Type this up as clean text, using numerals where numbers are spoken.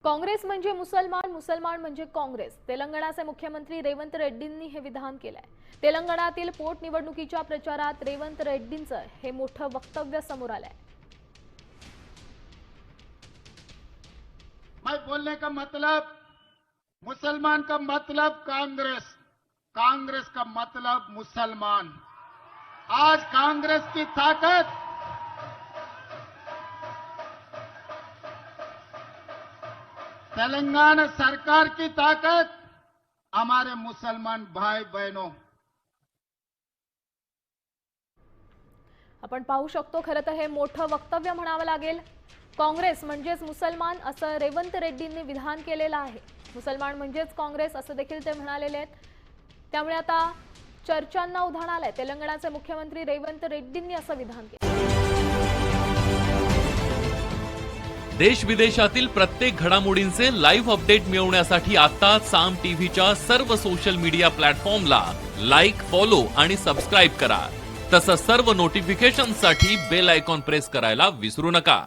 काँग्रेस म्हणजे मुसलमान, मुसलमान म्हणजे काँग्रेस. तेलंगणाचे मुख्यमंत्री रेवंत रेड्डींनी हे विधान केलंय. तेलंगणातील पोटनिवडणुकीच्या प्रचारात रेवंत रेड्डींचं हे मोठं वक्तव्य समोर आलंय. मैं बोलने का मतलब मुसलमान का मतलब कांग्रेस, कांग्रेस का मतलब मुसलमान। आज कांग्रेस की ताकत तेलंगाना सरकार की ताकत हमारे मुसलमान भाई बहनों। आपण पाहू शकतो खरं तर हे मोठं वक्तव्य म्हणावं लागेल. काँग्रेस म्हणजेच मुसलमान असं रेवंत रेड्डींनी विधान केलेलं आहे. मुसलमान म्हणजेच काँग्रेस असं देखील ते म्हणालेले आहेत. त्यामुळे आता चर्चांना उधाण आलंय. तेलंगणाचे मुख्यमंत्री रेवंत रेड्डींनी असं विधान केलं. देश विदेशातील प्रत्येक घडामोडींचे लाईव्ह अपडेट मिळवण्यासाठी आता साम टीव्हीच्या सर्व सोशल मीडिया प्लॅटफॉर्मला लाईक, फॉलो आणि सबस्क्राईब करा. तसंच सर्व नोटिफिकेशनसाठी बेल आयकॉन प्रेस करायला विसरू नका.